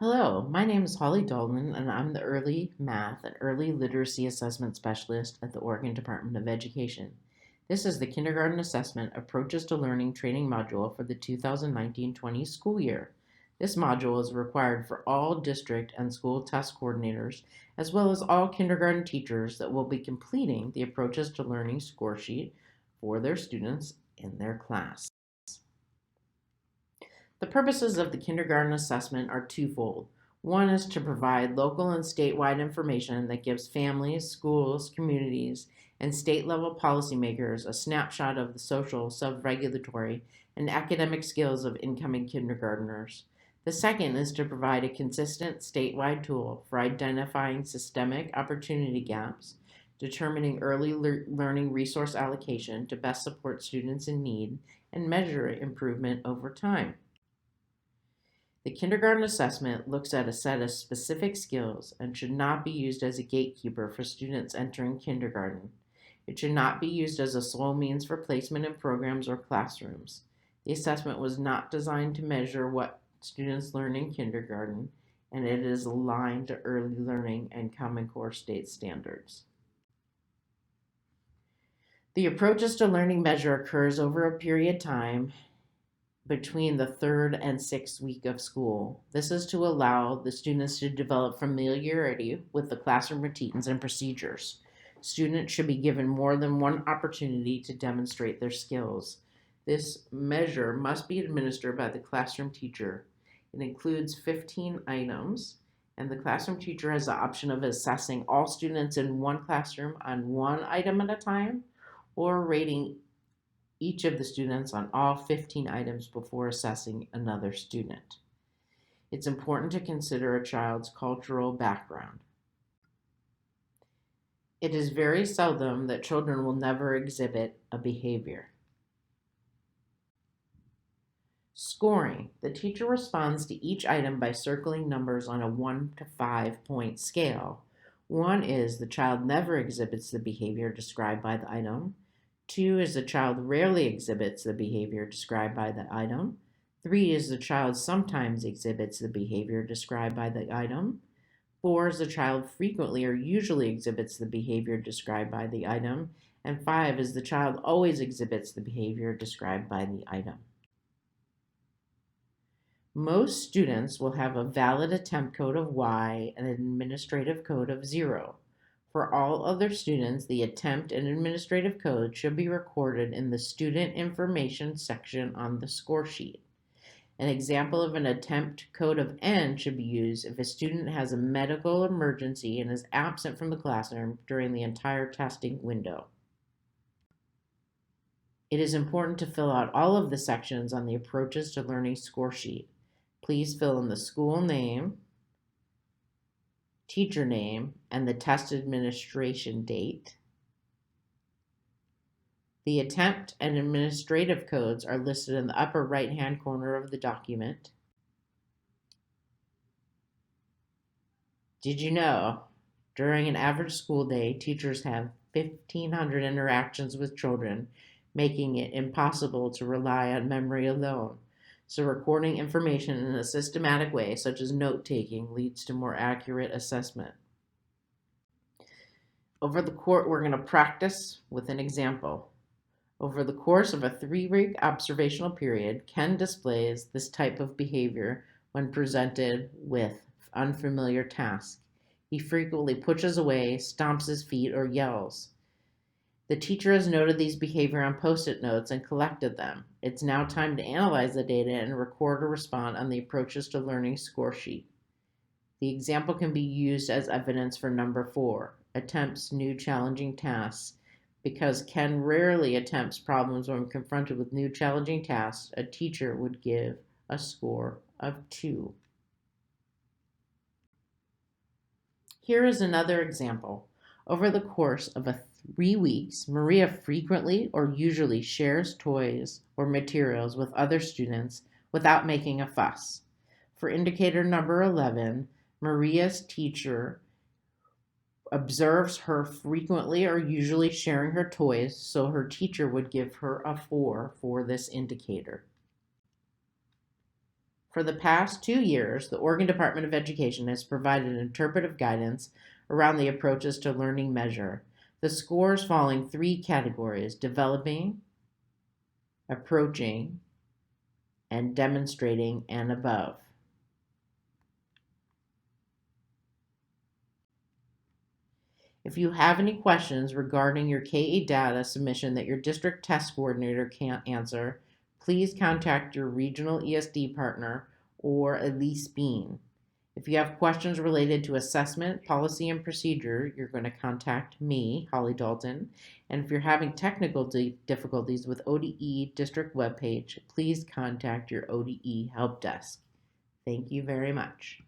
Hello, my name is Holly Dolman, and I'm the Early Math and Early Literacy Assessment Specialist at the Oregon Department of Education. This is the Kindergarten Assessment Approaches to Learning training module for the 2019-20 school year. This module is required for all district and school test coordinators, as well as all kindergarten teachers that will be completing the Approaches to Learning score sheet for their students in their class. The purposes of the kindergarten assessment are twofold. One is to provide local and statewide information that gives families, schools, communities, and state level policymakers a snapshot of the social, sub-regulatory, and academic skills of incoming kindergartners. The second is to provide a consistent statewide tool for identifying systemic opportunity gaps, determining early learning resource allocation to best support students in need, and measure improvement over time. The kindergarten assessment looks at a set of specific skills and should not be used as a gatekeeper for students entering kindergarten. It should not be used as a sole means for placement in programs or classrooms. The assessment was not designed to measure what students learn in kindergarten, and it is aligned to early learning and Common Core state standards. The approaches to learning measure occurs over a period of time between the third and sixth week of school. This is to allow the students to develop familiarity with the classroom routines and procedures. Students should be given more than one opportunity to demonstrate their skills. This measure must be administered by the classroom teacher. It includes 15 items, and the classroom teacher has the option of assessing all students in one classroom on one item at a time or rating each of the students on all 15 items before assessing another student. It's important to consider a child's cultural background. It is very seldom that children will never exhibit a behavior. Scoring. The teacher responds to each item by circling numbers on a 1 to 5 point scale. 1 is the child never exhibits the behavior described by the item. 2 is the child rarely exhibits the behavior described by the item. 3 is the child sometimes exhibits the behavior described by the item. 4 is the child frequently or usually exhibits the behavior described by the item. And 5 is the child always exhibits the behavior described by the item. Most students will have a valid attempt code of Y and an administrative code of 0. For all other students, the attempt and administrative code should be recorded in the student information section on the score sheet. An example of an attempt code of N should be used if a student has a medical emergency and is absent from the classroom during the entire testing window. It is important to fill out all of the sections on the Approaches to Learning score sheet. Please fill in the school name, teacher name, and the test administration date. The attempt and administrative codes are listed in the upper right-hand corner of the document. Did you know, during an average school day, teachers have 1,500 interactions with children, making it impossible to rely on memory alone. So recording information in a systematic way, such as note-taking, leads to more accurate assessment. We're going to practice with an example. Over the course of a 3-week observational period, Ken displays this type of behavior when presented with unfamiliar tasks. He frequently pushes away, stomps his feet, or yells. The teacher has noted these behavior on Post-it notes and collected them. It's now time to analyze the data and record a response on the Approaches to Learning score sheet. The example can be used as evidence for number 4, attempts new challenging tasks. Because Ken rarely attempts problems when confronted with new challenging tasks, a teacher would give a score of 2. Here is another example. Over the course of 3 weeks, Maria frequently or usually shares toys or materials with other students without making a fuss. For indicator number 11, Maria's teacher observes her frequently or usually sharing her toys, so her teacher would give her a 4 for this indicator. For the past 2 years, the Oregon Department of Education has provided interpretive guidance around the approaches to learning measure. The scores fall in 3 categories: developing, approaching, and demonstrating and above. If you have any questions regarding your KE data submission that your district test coordinator can't answer, please contact your regional ESD partner or Elise Bean. If you have questions related to assessment, policy, and procedure, you're going to contact me, Holly Dalton. And if you're having technical difficulties with ODE district webpage, please contact your ODE help desk. Thank you very much.